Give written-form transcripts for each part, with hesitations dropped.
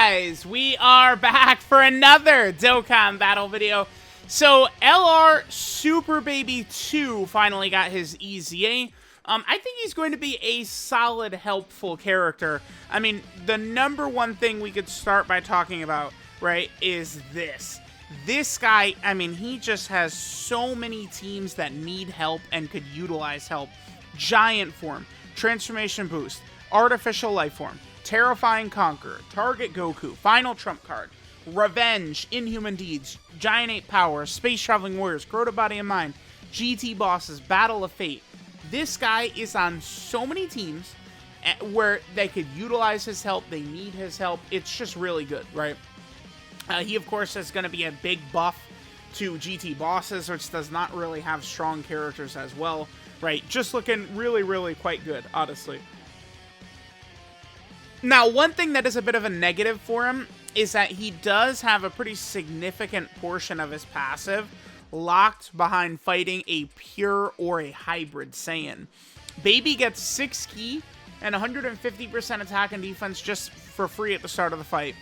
guys, we are back for another Dokkan battle video. So LR Super Baby 2 finally got his EZA. I think he's going to be a solid, helpful character. I mean, the number one thing we could start by talking about, right, is this. This guy, I mean, he just has so many teams that need help and could utilize help. Giant Form, Transformation Boost, Artificial Life Form, Terrifying Conqueror, Target Goku, Final Trump Card, Revenge, Inhuman Deeds, Giant Ape Power, Space Traveling Warriors, Grow to Body and Mind, GT Bosses, Battle of Fate. This guy is on so many teams where they could utilize his help, they need his help. It's just really good, right? He, of course, is going to be a big buff to GT Bosses, which does not really have strong characters as well, right? Just looking really, really quite good, honestly. Now, one thing that is a bit of a negative for him is that he does have a pretty significant portion of his passive locked behind fighting a pure or a hybrid Saiyan. Baby gets 6 ki and 150% attack and defense just for free at the start of the fight.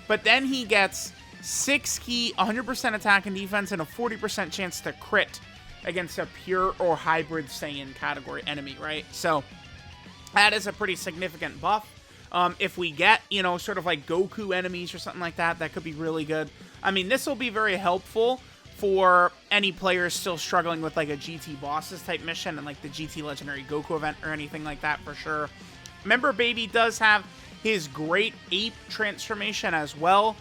But then he gets 6 ki, 100% attack and defense, and a 40% chance to crit against a pure or hybrid Saiyan category enemy, right? So that is a pretty significant buff. If we get, you know, sort of like Goku enemies or something like that, that could be really good. I mean, this will be very helpful for any players still struggling with like a GT Bosses type mission and like the GT Legendary Goku event or anything like that for sure. Remember, Baby does have his Great Ape transformation as well,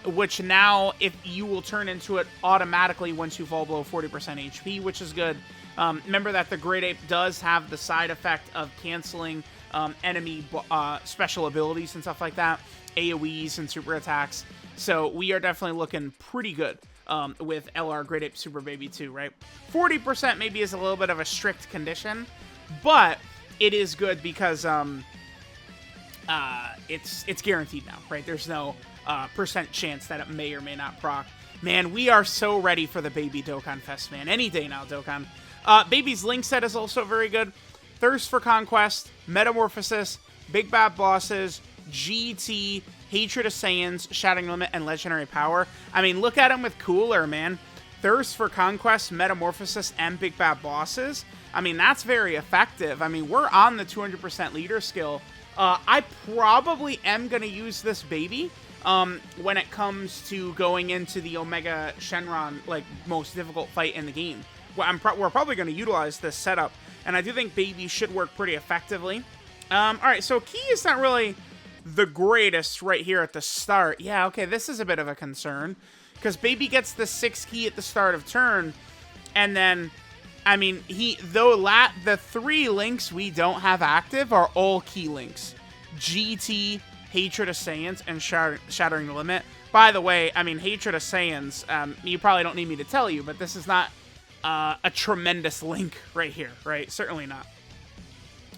which now if you will turn into it automatically once you fall below 40% HP, which is good. Remember that the Great Ape does have the side effect of canceling enemy special abilities and stuff like that, AoEs and super attacks. So we are definitely looking pretty good with LR Great Ape Super Baby 2, right? 40% maybe is a little bit of a strict condition, but it is good because it's guaranteed now, right? There's no percent chance that it may or may not proc. Man, we are so ready for the Baby Dokkan Fest, man. Any day now, Dokkan. Baby's Link set is also very good. Thirst for Conquest, Metamorphosis, Big Bad Bosses, GT, Hatred of Saiyans, Shattering Limit, and Legendary Power. I mean, look at him with Cooler, man. Thirst for Conquest, Metamorphosis, and Big Bad Bosses. I mean, that's very effective. I mean, we're on the 200% leader skill. I probably am going to use this Baby when it comes to going into the Omega Shenron, like, most difficult fight in the game. Well, we're probably going to utilize this setup, and I do think Baby should work pretty effectively. Alright, so Ki is not really the greatest right here at the start. Yeah, okay, this is a bit of a concern, because Baby gets the 6 Ki at the start of turn, and then, I mean, the 3 links we don't have active are all Ki links. GT, Hatred of Saiyans, and Shattering the Limit. By the way, I mean, Hatred of Saiyans, you probably don't need me to tell you, but this is not a tremendous link right here, right? Certainly not.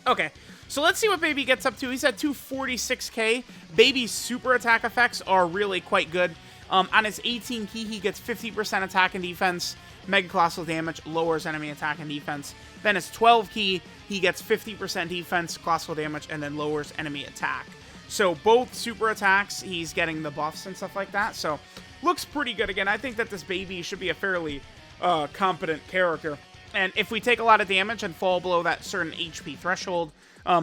Okay, so let's see what Baby gets up to. He's at 246k. Baby's super attack effects are really quite good. On his 18 ki, he gets 50% attack and defense. Mega Colossal Damage lowers enemy attack and defense. Then his 12 ki, he gets 50% defense, Colossal Damage, and then lowers enemy attack. So both super attacks, he's getting the buffs and stuff like that. So looks pretty good. Again, I think that this Baby should be a fairly competent character. And if we take a lot of damage and fall below that certain HP threshold,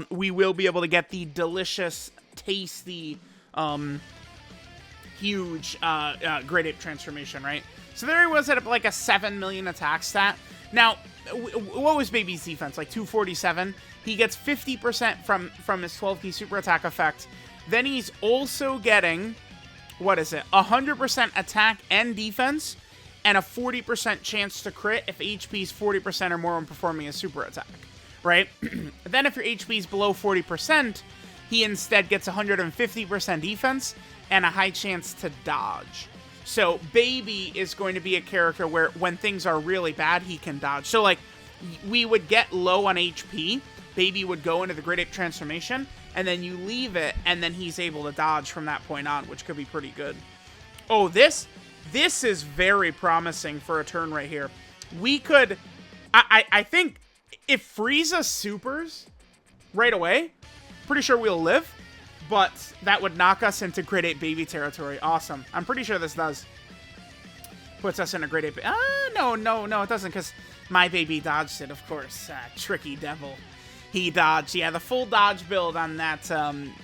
we will be able to get the delicious, tasty, huge Great Ape transformation, right? So there he was at like a 7 million attack stat. Now, what was Baby's defense? Like 247? He gets 50% from his 12 ki super attack effect. Then he's also getting, what is it? 100% attack and defense, and a 40% chance to crit if HP is 40% or more when performing a super attack, right? Then if your HP is below 40%, he instead gets 150% defense and a high chance to dodge. So Baby is going to be a character where when things are really bad, he can dodge. So like, we would get low on HP, Baby would go into the Great Ape transformation, and then you leave it, and then he's able to dodge from that point on, which could be pretty good. Oh, this is very promising for a turn right here. We could, I think if Frieza supers right away, pretty sure we'll live. but that would knock us into grade 8 baby territory. Awesome. I'm pretty sure this does. Puts us in a grade 8. No, it doesn't, because my baby dodged it, of course. Tricky devil. He dodged. Yeah, the full dodge build on that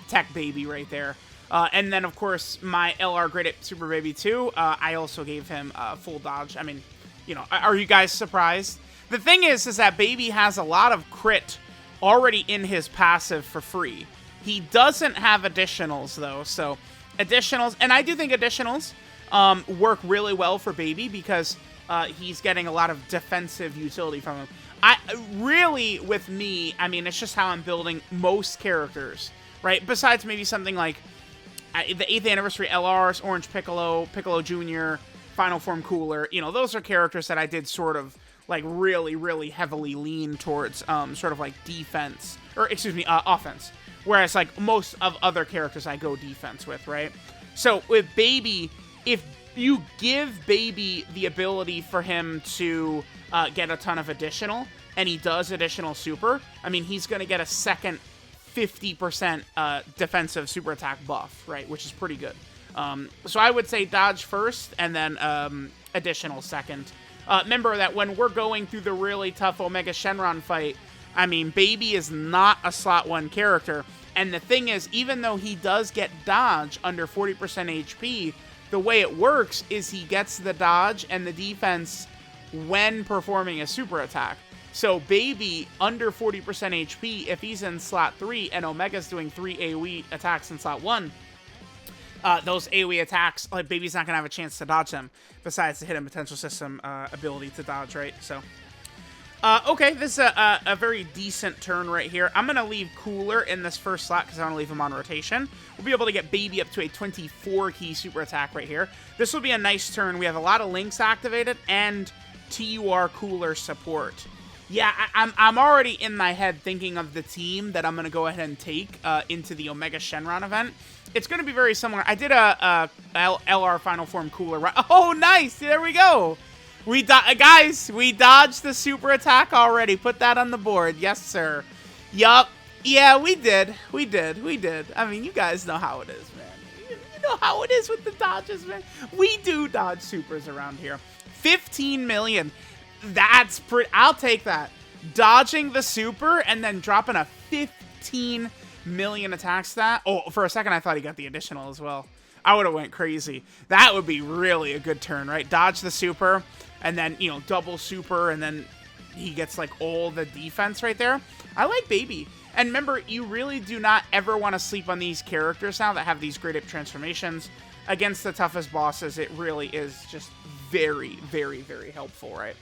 tech baby right there. And then, of course, my LR grade 8 Super Baby 2, I also gave him full dodge. I mean, you know, are you guys surprised? The thing is that baby has a lot of crit already in his passive for free. He doesn't have additionals, though, so additionals, and I do think additionals work really well for baby because he's getting a lot of defensive utility from him. Really, with me, I mean, it's just how I'm building most characters, right? Besides maybe something like the 8th Anniversary LRs, Orange Piccolo, Piccolo Jr., Final Form Cooler. You know, those are characters that I did sort of, like, really, really heavily lean towards sort of, like, defense. Or, excuse me, offense. Whereas, like, most of other characters I go defense with, right? So, with Baby, if you give Baby the ability for him to get a ton of additional, and he does additional super, I mean, he's going to get a second 50% defensive super attack buff, right? Which is pretty good. So I would say dodge first, and then additional second. Remember that when we're going through the really tough Omega Shenron fight, I mean, Baby is not a slot 1 character. And the thing is, even though he does get dodge under 40% HP, the way it works is he gets the dodge and the defense when performing a super attack. So Baby, under 40% HP, if he's in slot 3 and Omega's doing 3 AoE attacks in slot 1, those AoE attacks, like, Baby's not going to have a chance to dodge them, besides the hidden potential system ability to dodge, right? So, okay, this is a very decent turn right here. I'm going to leave Cooler in this first slot because I want to leave him on rotation. We'll be able to get Baby up to a 24-key super attack right here. This will be a nice turn. We have a lot of links activated and TUR Cooler support. Yeah, I'm already in my head thinking of the team that I'm going to go ahead and take into the Omega Shenron event. It's going to be very similar. I did a LR Final Form Cooler run. Oh, nice! There we go! Guys, we dodged the super attack already. Put that on the board. Yes, sir. Yup. Yeah, we did. We did. I mean, you guys know how it is, man. You know how it is with the dodges, man. We do dodge supers around here. 15 million. That's pretty. I'll take that. Dodging the super and then dropping a 15 million attack stat. Oh, for a second I thought he got the additional as well. I would have went crazy. That would be really a good turn, right? Dodge the super and then, you know, double super and then he gets like all the defense right there. I like Baby. And remember, you really do not ever want to sleep on these characters now that have these grade up transformations. Against the toughest bosses, it really is just very, very, very helpful, right?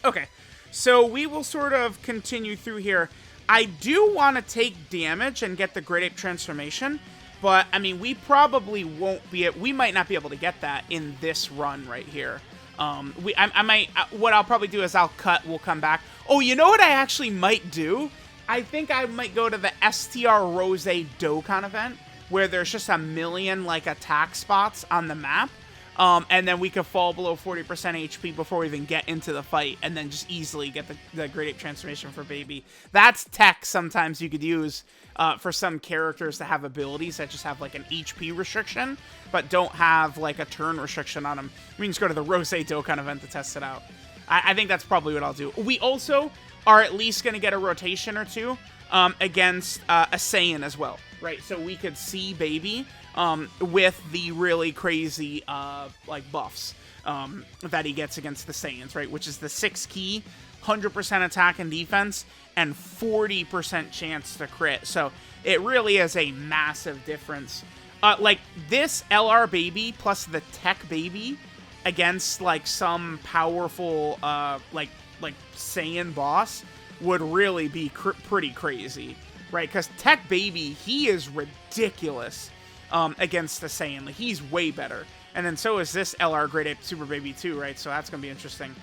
Okay, so we will sort of continue through here. I do want to take damage and get the grade 8 transformation, but I mean, we probably won't be. We might not be able to get that in this run right here. I might. What I'll probably do is I'll cut. We'll come back. Oh, you know what I actually might do? I think I might go to the STR Rose Dokkan event where there's just a million like attack spots on the map. And then we could fall below 40% HP before we even get into the fight, and then just easily get the grade 8 transformation for Baby. That's tech sometimes you could use for some characters that have abilities that just have like an HP restriction, but don't have like a turn restriction on them. We can just go to the Rose Dokkan event to test it out. I think that's probably what I'll do. We also are at least going to get a rotation or two against a Saiyan as well, right? So we could see Baby with the really crazy like buffs that he gets against the Saiyans, right? Which is the 6 key, 100% attack and defense, and 40% chance to crit. So it really is a massive difference. Like this LR Baby plus the tech Baby against like some powerful like Saiyan boss would really be pretty crazy, right? Because tech Baby, he is ridiculous against the Saiyan. Like, he's way better. And then so is this LR grade 8 Super Baby too, right? So that's going to be interesting.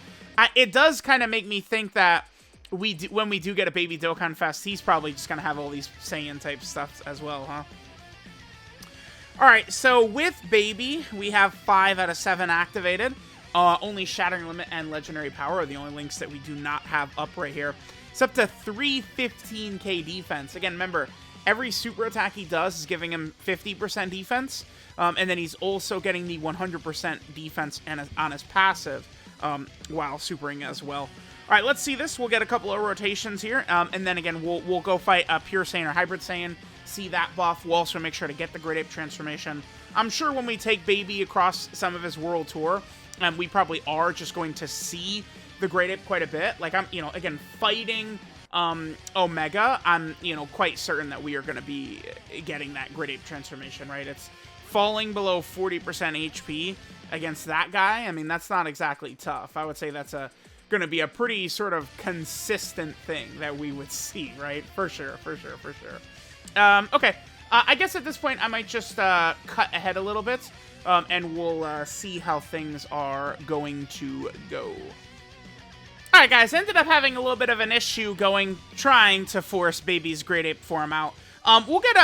It does kind of make me think that when we do get a Baby Dokkan Fest, he's probably just going to have all these Saiyan type stuff as well, huh? Alright, so with Baby, we have 5 out of 7 activated. Only Shattering Limit and Legendary Power are the only links that we do not have up right here. It's up to 315k defense. Again, remember, every super attack he does is giving him 50% defense, and then he's also getting the 100% defense on his passive while supering as well. All right, let's see this. We'll get a couple of rotations here, and then again, we'll go fight a Pure Saiyan or Hybrid Saiyan, see that buff. We'll also make sure to get the Great Ape transformation. I'm sure when we take Baby across some of his world tour, we probably are just going to see the Great Ape quite a bit. Like, I'm, again, fighting Omega, I'm, quite certain that we are going to be getting that Great Ape transformation, right? It's falling below 40% HP against that guy. I mean, that's not exactly tough. I would say that's going to be a pretty sort of consistent thing that we would see, right? For sure. Okay. I guess at this point, I might just cut ahead a little bit, and we'll see how things are going to go. Alright guys, ended up having a little bit of an issue trying to force Baby's Great Ape form out. We'll get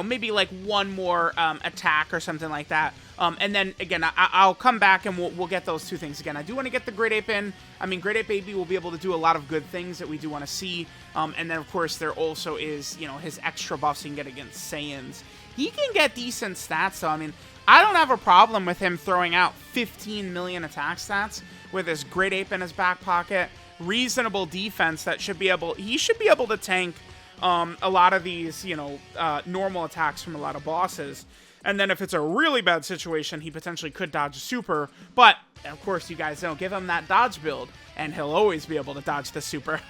maybe like one more attack or something like that. And then, again, I'll come back and we'll get those two things again. I do want to get the Great Ape in. I mean, Great Ape Baby will be able to do a lot of good things that we do want to see. And then, of course, there also is, his extra buffs he can get against Saiyans. He can get decent stats, so, I mean, I don't have a problem with him throwing out 15 million attack stats with his Great Ape in his back pocket. Reasonable defense that he should be able to tank a lot of these, normal attacks from a lot of bosses. And then if it's a really bad situation, he potentially could dodge a super. But, of course, you guys don't give him that dodge build, and he'll always be able to dodge the super.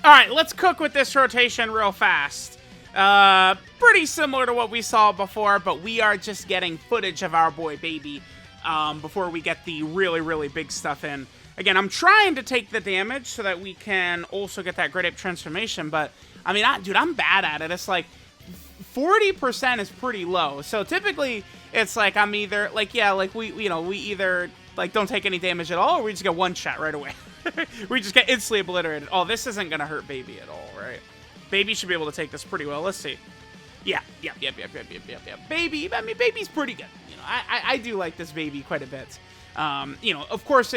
Alright, let's cook with this rotation real fast. Pretty similar to what we saw before, but we are just getting footage of our boy Baby before we get the really, really big stuff in. Again, I'm trying to take the damage so that we can also get that Great Ape transformation, but, I mean, dude, I'm bad at it. It's like 40% is pretty low. So typically, it's like I'm either, like, yeah, like, we either, like, don't take any damage at all, or we just get one shot right away. We just get instantly obliterated. Oh, this isn't going to hurt Baby at all, right? Baby should be able to take this pretty well. Let's see. Yeah. Baby, I mean, Baby's pretty good. I do like this Baby quite a bit. Of course,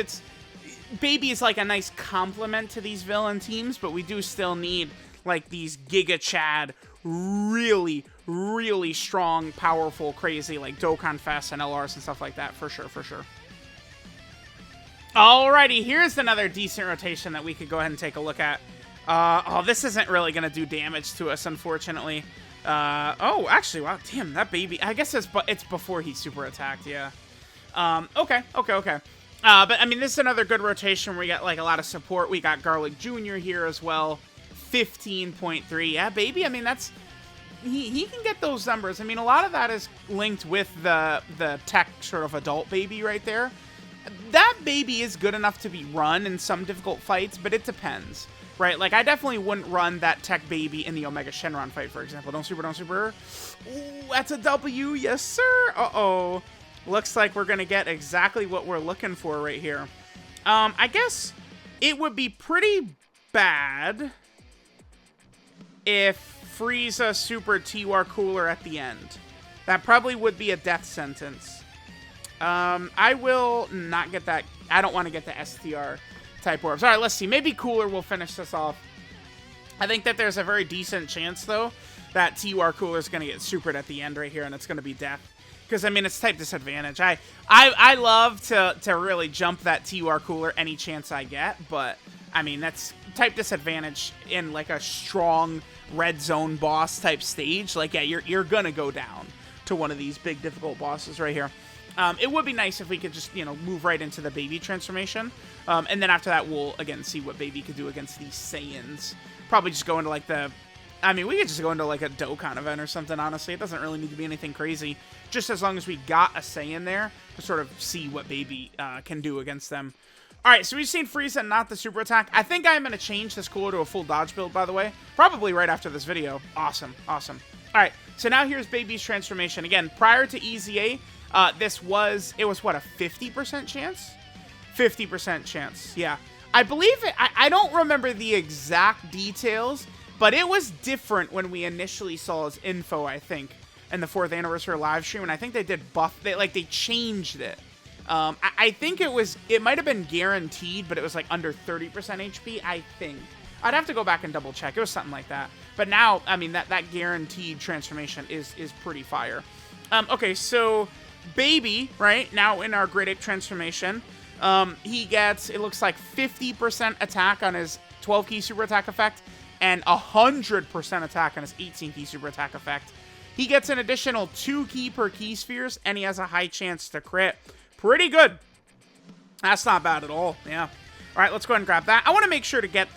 Baby is like a nice complement to these villain teams, but we do still need, like, these Giga Chad, really, really strong, powerful, crazy, like, Dokkan Fest and LRs and stuff like that, for sure. Alrighty, here's another decent rotation that we could go ahead and take a look at. This isn't really going to do damage to us, unfortunately. Actually, wow, damn, that Baby, I guess it's before he super attacked, yeah. Okay. But, I mean, this is another good rotation where we got, like, a lot of support. We got Garlic Jr. here as well. 15.3. Yeah, Baby, I mean, that's... He can get those numbers. I mean, a lot of that is linked with the tech sort of adult Baby right there. That Baby is good enough to be run in some difficult fights, but it depends, right? Like, I definitely wouldn't run that tech Baby in the Omega Shenron fight, for example. Don't super. Ooh, that's a W. Yes, sir. Uh-oh. Looks like we're going to get exactly what we're looking for right here. I guess it would be pretty bad if Frieza super T-War Cooler at the end. That probably would be a death sentence. I will not get that. I don't want to get the STR type orbs. All right, let's see. Maybe Cooler will finish this off. I think that there's a very decent chance, though, that T-War Cooler is going to get supered at the end right here, and it's going to be death. Because, I mean, it's type disadvantage. I love to really jump that T-War Cooler any chance I get, but, I mean, that's type disadvantage in, like, a strong red zone boss type stage. Like, yeah, you're going to go down to one of these big, difficult bosses right here. It would be nice if we could just, move right into the Baby transformation. And then after that, we'll, again, see what Baby could do against these Saiyans. Probably just go into, like, we could just go into, like, a Dokkan event or something, honestly. It doesn't really need to be anything crazy. Just as long as we got a Saiyan there to sort of see what Baby can do against them. Alright, so we've seen Frieza not the super attack. I think I'm going to change this cooler to a full dodge build, by the way. Probably right after this video. Awesome. Alright, so now here's Baby's transformation. Again, prior to EZA, it was what, a 50% chance? 50% chance, yeah. I believe it, I don't remember the exact details, but it was different when we initially saw his info, I think, in the 4th anniversary live stream, and I think they did they changed it. I think it might have been guaranteed, but it was like under 30% HP, I think. I'd have to go back and double check. It was something like that. But now, I mean, that guaranteed transformation is pretty fire. Okay, so Baby, right, now in our Great Ape transformation, he gets, it looks like 50% attack on his 12-key super attack effect and 100% attack on his 18-key super attack effect. He gets an additional 2-key per key spheres, and he has a high chance to crit. Pretty good. That's not bad at all, yeah. All right, let's go ahead and grab that. I want to make sure to get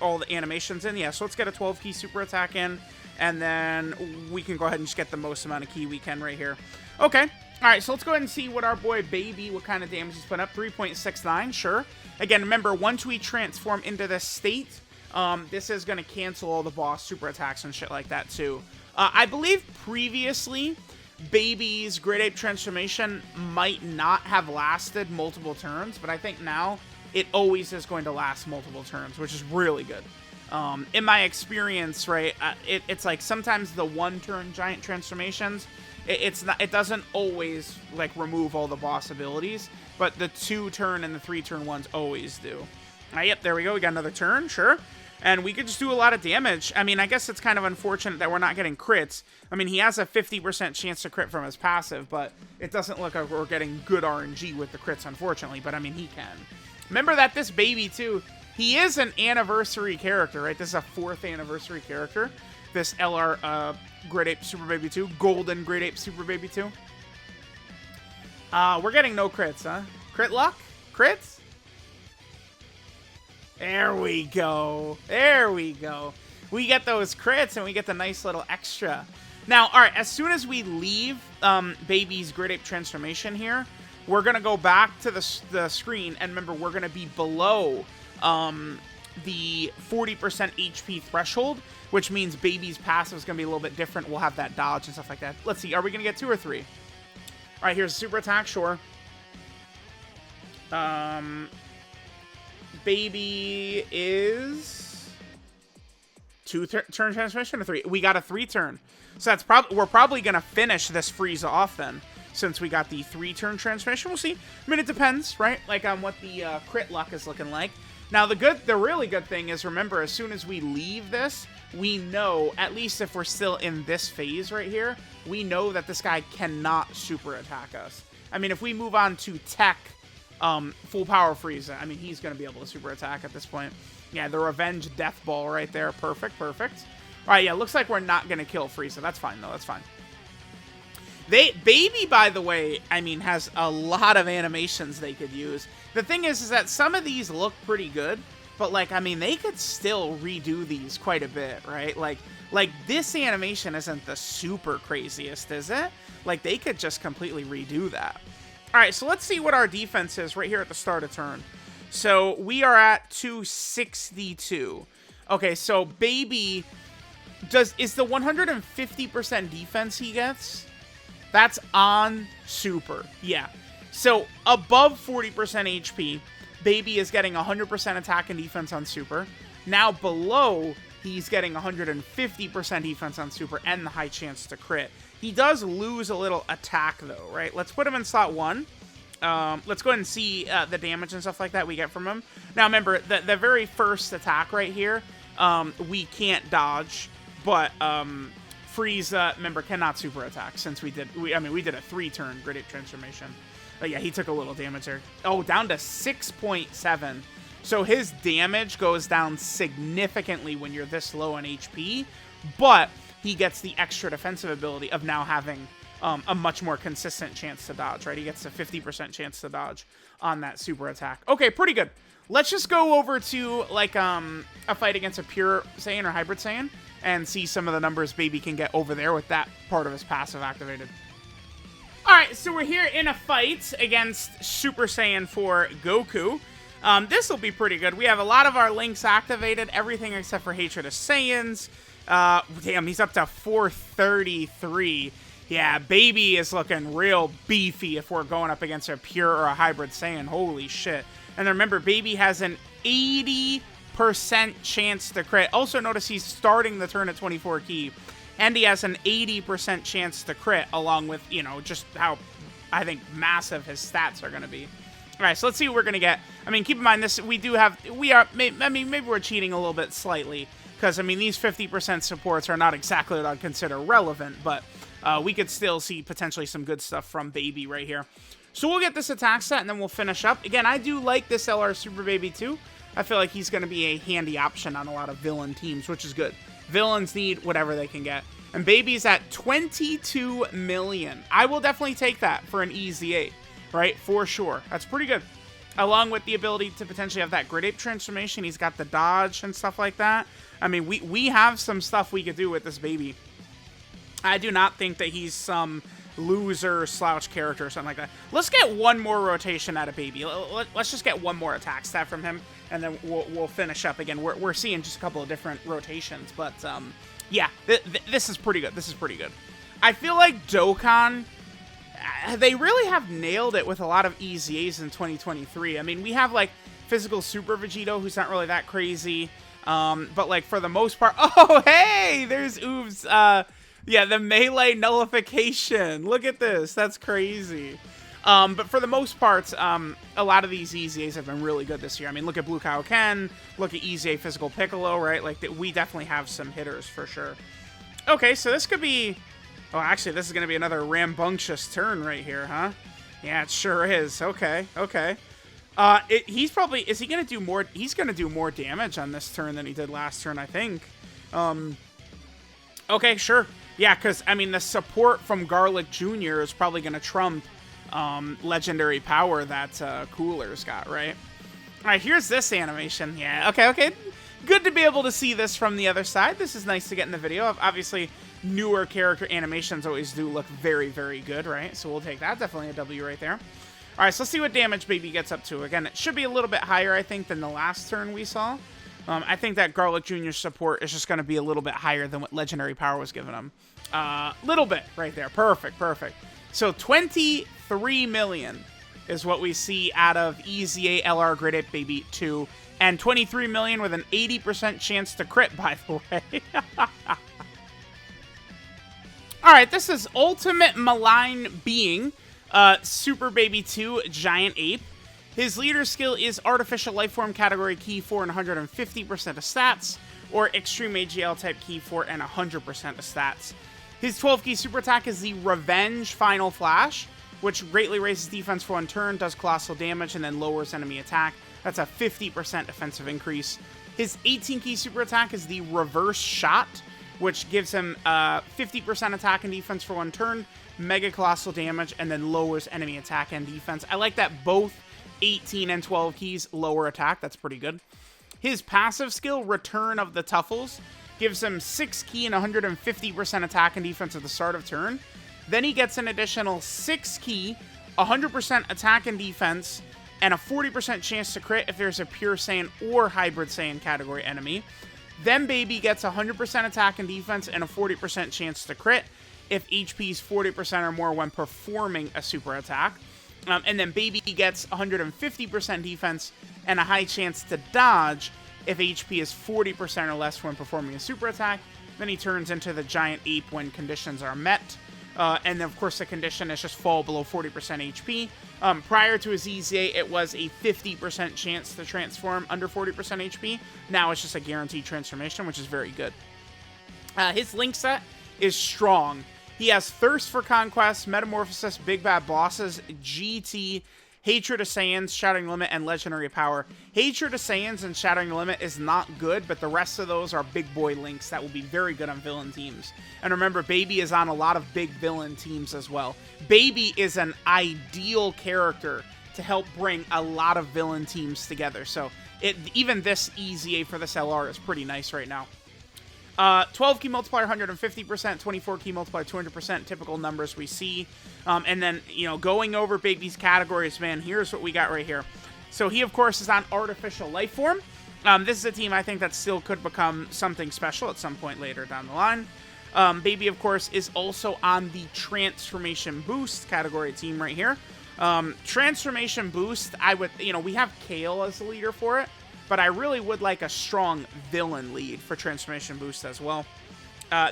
all the animations in. Yeah, so let's get a 12-key super attack in, and then we can go ahead and just get the most amount of key we can right here. Okay. All right, so let's go ahead and see what our boy Baby, what kind of damage he's put up. 3.69, sure. Again, remember, once we transform into this state, this is going to cancel all the boss super attacks and shit like that, too. I believe previously, Baby's Great Ape transformation might not have lasted multiple turns, but I think now it always is going to last multiple turns, which is really good. In my experience, right, it's like sometimes the one-turn giant transformations, it doesn't always like remove all the boss abilities, but the 2-turn and the 3-turn ones always do. Yep, there we go. We got another turn, sure. And we could just do a lot of damage. I mean, I guess it's kind of unfortunate that we're not getting crits. I mean, he has a 50% chance to crit from his passive, but it doesn't look like we're getting good RNG with the crits, unfortunately. But, I mean, he can. Remember that this Baby, too, he is an anniversary character, right? This is a 4th anniversary character. This LR Great Ape Super Baby 2. Golden Great Ape Super Baby 2. We're getting no crits, huh? Crit luck? Crits? There we go. There we go. We get those crits and we get the nice little extra. Now, all right, as soon as we leave Baby's Great Ape transformation here, we're going to go back to the screen. And remember, we're going to be below the 40% HP threshold, which means Baby's passive is going to be a little bit different. We'll have that dodge and stuff like that. Let's see. Are we going to get 2 or 3? All right, here's a super attack. Sure. Baby is 2-turn transformation or 3? We got a 3-turn. So that's we're probably going to finish this freeze off then, since we got the 3-turn transformation. We'll see. I mean, it depends, right? Like on what the crit luck is looking like. Now, the really good thing is, remember, as soon as we leave this, we know, at least if we're still in this phase right here, we know that this guy cannot super attack us. I mean, if we move on to Tech, full power Frieza, I mean, he's going to be able to super attack at this point. Yeah, the Revenge Death Ball right there. Perfect, perfect. All right, yeah, looks like we're not going to kill Frieza. That's fine, though. That's fine. Baby, by the way, I mean, has a lot of animations they could use. The thing is that some of these look pretty good, but, like, I mean, they could still redo these quite a bit, right? Like this animation isn't the super craziest, is it? Like, they could just completely redo that. All right, so let's see what our defense is right here at the start of turn. So we are at 262. Okay, so Baby is the 150% defense he gets? That's on super. Yeah. So above 40% HP, Baby is getting 100% attack and defense on super. Now below, he's getting 150% defense on super and the high chance to crit. He does lose a little attack, though, right? Let's put him in slot 1. Let's go ahead and see the damage and stuff like that we get from him. Now, remember, the very first attack right here, we can't dodge, but Frieza, remember, cannot super attack since we did a 3-turn Great Ape transformation. But yeah, he took a little damage there. Oh, down to 6.7. So his damage goes down significantly when you're this low on HP, but he gets the extra defensive ability of now having a much more consistent chance to dodge, right? He gets a 50% chance to dodge on that super attack. Okay, pretty good. Let's just go over to, like, a fight against a pure Saiyan or hybrid Saiyan and see some of the numbers Baby can get over there with that part of his passive activated. Alright, so we're here in a fight against Super Saiyan 4 Goku. This will be pretty good. We have a lot of our links activated, everything except for Hatred of Saiyans. Damn, he's up to 433. Yeah, Baby is looking real beefy if we're going up against a pure or a hybrid Saiyan. Holy shit. And remember, Baby has an 80% chance to crit. Also, notice he's starting the turn at 24 key. And he has an 80% chance to crit, along with, you know, just how, I think, massive his stats are going to be. All right, so let's see what we're gonna get. I mean, keep in mind this. I mean, maybe we're cheating a little bit slightly because I mean these 50% supports are not exactly what I'd consider relevant, but we could still see potentially some good stuff from Baby right here. So we'll get this attack set and then we'll finish up. Again, I do like this LR Super Baby too. I feel like he's gonna be a handy option on a lot of villain teams, which is good. Villains need whatever they can get. And Baby's at 22 million. I will definitely take that for an EZA. Right, for sure. That's pretty good. Along with the ability to potentially have that Grid Ape transformation, he's got the dodge and stuff like that. I mean, we have some stuff we could do with this Baby. I do not think that he's some loser slouch character or something like that. Let's get one more rotation out of Baby. Let's just get one more attack stat from him, and then we'll finish up again. We're seeing just a couple of different rotations, but yeah, this is pretty good. This is pretty good. I feel like Dokkan, they really have nailed it with a lot of EZAs in 2023. I mean, we have, like, Physical Super Vegito, who's not really that crazy. But, like, for the most part... Oh, hey! There's Oof's, yeah, the Melee Nullification. Look at this. That's crazy. But for the most part, a lot of these EZAs have been really good this year. I mean, look at Blue Kaioken. Look at EZA Physical Piccolo, right? Like, we definitely have some hitters for sure. Okay, so this could be... Oh, actually, this is going to be another rambunctious turn right here, huh? Yeah, it sure is. Okay, okay. He's probably... Is he going to do more... He's going to do more damage on this turn than he did last turn, I think. Okay, sure. Yeah, because, I mean, the support from Garlic Jr. is probably going to trump legendary power that Cooler's got, right? All right, here's this animation. Yeah, okay, okay. Good to be able to see this from the other side. This is nice to get in the video. Obviously, newer character animations always do look very, very good, right? So we'll take that. Definitely a W right there. All right, so let's see what damage Baby gets up to. Again, it should be a little bit higher, I think, than the last turn we saw. I think that Garlic Jr. support is just going to be a little bit higher than what Legendary Power was giving him. Little bit right there. Perfect, perfect. So 23 million is what we see out of EZA LR Grid Ape Baby 2. And 23 million with an 80% chance to crit, by the way. Alright, this is Ultimate Malign Being, Super Baby 2 Giant Ape. His leader skill is Artificial Lifeform category key 4 and 150% of stats, or Extreme AGL type key 4 and 100% of stats. His 12 key super attack is the Revenge Final Flash, which greatly raises defense for one turn, does colossal damage, and then lowers enemy attack. That's a 50% defensive increase. His 18 key super attack is the Reverse Shot, which gives him 50% attack and defense for one turn, mega colossal damage, and then lowers enemy attack and defense. I like that both 18 and 12 keys lower attack. That's pretty good. His passive skill, Return of the Tuffles, gives him 6 key and 150% attack and defense at the start of turn. Then he gets an additional 6 key, 100% attack and defense, and a 40% chance to crit if there's a Pure Saiyan or Hybrid Saiyan category enemy. Then Baby gets 100% attack and defense and a 40% chance to crit if HP is 40% or more when performing a super attack. And then Baby gets 150% defense and a high chance to dodge if HP is 40% or less when performing a super attack. Then he turns into the Giant Ape when conditions are met. And then, of course, the condition is just fall below 40% HP. Prior to his EZA, it was a 50% chance to transform under 40% HP. Now it's just a guaranteed transformation, which is very good. His link set is strong. He has Thirst for Conquest, Metamorphosis, Big Bad Bosses, GT, Hatred of Saiyans, Shattering Limit, and Legendary Power. Hatred of Saiyans and Shattering Limit is not good, but the rest of those are big boy links that will be very good on villain teams. And remember, Baby is on a lot of big villain teams as well. Baby is an ideal character to help bring a lot of villain teams together. So even this EZA for this LR is pretty nice right now. 12 key multiplier, 150%, 24 key multiplier, 200%, typical numbers we see. And then, you know, going over Baby's categories, man, here's what we got right here. So he, of course, is on Artificial Lifeform. This is a team I think that still could become something special at some point later down the line. Baby, of course, is also on the Transformation Boost category team right here. Transformation Boost, we have Kale as the leader for it. But I really would like a strong villain lead for Transformation Boost as well.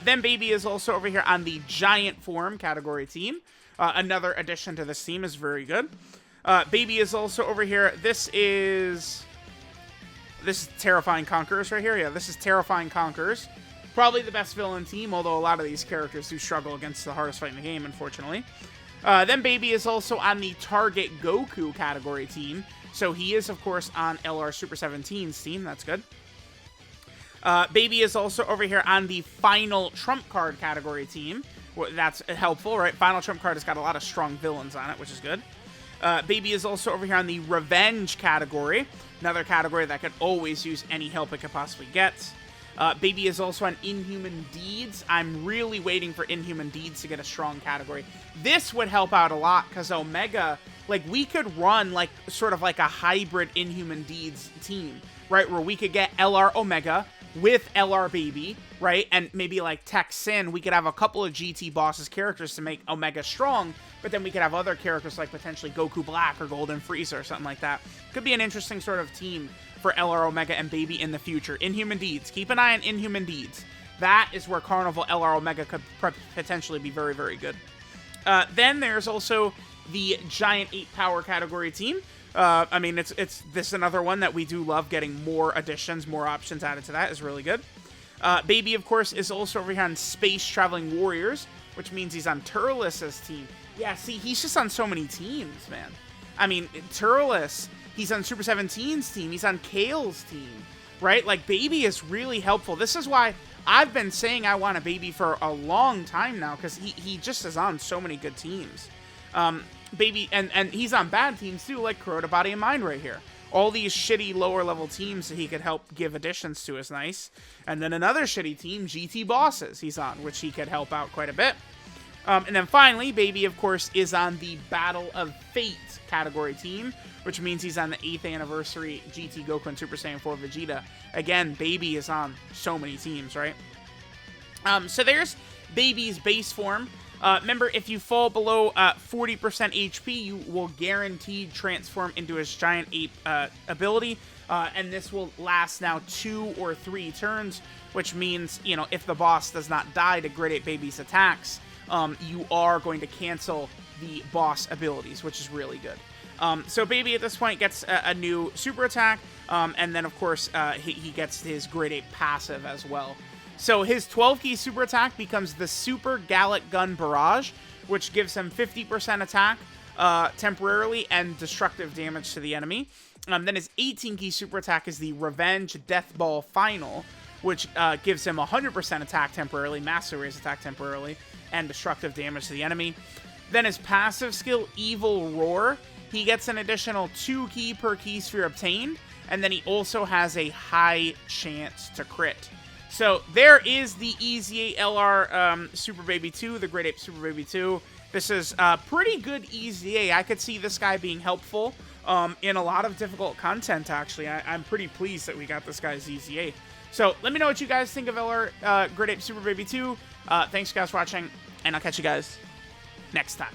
Then Baby is also over here on the Giant Form category team. Another addition to this team is very good. Baby is also over here. This is Terrifying Conquerors right here. Yeah, this is Terrifying Conquerors. Probably the best villain team, although a lot of these characters do struggle against the hardest fight in the game, unfortunately. Then Baby is also on the Target Goku category team. So he is, of course, on LR Super 17's team. That's good. Baby is also over here on the Final Trump Card category team. That's helpful, right? Final Trump Card has got a lot of strong villains on it, which is good. Baby is also over here on the Revenge category. Another category that could always use any help it could possibly get. Baby is also on Inhuman Deeds. I'm really waiting for Inhuman Deeds to get a strong category. This would help out a lot because Omega, like, we could run like sort of like a hybrid Inhuman Deeds team, right? Where we could get LR Omega with LR Baby, right? And maybe like Tech Sin, we could have a couple of GT bosses characters to make Omega strong, but then we could have other characters like potentially Goku Black or Golden Frieza or something like that. Could be an interesting sort of team for LR Omega and Baby in the future. Inhuman Deeds. Keep an eye on Inhuman Deeds. That is where Carnival LR Omega could potentially be very, very good. Then there's also the Giant 8 Power category team. I mean, it's this is another one that we do love. Getting more additions, more options added to that is really good. Baby, of course, is also over here on Space Traveling Warriors, which means he's on Turles' team. Yeah, see, he's just on so many teams, man. I mean, Turles, he's on Super 17's team. He's on Kale's team, right? Like, Baby is really helpful. This is why I've been saying I want a Baby for a long time now, because he just is on so many good teams. Baby, and he's on bad teams too, like Kuroda Body and Mind right here. All these shitty lower level teams that he could help give additions to is nice. And then another shitty team, GT Bosses, he's on, which he could help out quite a bit. And then finally, Baby, of course, is on the Battle of Fate category team, which means he's on the 8th anniversary GT Goku and Super Saiyan 4 Vegeta. Again, Baby is on so many teams, right? So there's Baby's base form. Remember, if you fall below 40% HP, you will guaranteed transform into his Giant Ape ability, and this will last now 2 or 3 turns, which means, you know, if the boss does not die to Grid 8 Baby's attacks, you are going to cancel the boss abilities, which is really good. So Baby at this point gets a new super attack, and then, of course, he gets his Grid 8 passive as well. So his 12-key super attack becomes the Super Gallic Gun Barrage, which gives him 50% attack temporarily and destructive damage to the enemy. Then his 18-key super attack is the Revenge Death Ball Final, which gives him 100% attack temporarily, massive raise attack temporarily, and destructive damage to the enemy. Then his passive skill, Evil Roar, he gets an additional 2-key per key sphere obtained, and then he also has a high chance to crit. So there is the EZA LR Super Baby 2, the Great Ape Super Baby 2. This is pretty good EZA. I could see this guy being helpful in a lot of difficult content, actually. I'm pretty pleased that we got this guy's EZA. So let me know what you guys think of LR Great Ape Super Baby 2. Thanks, guys, for watching, and I'll catch you guys next time.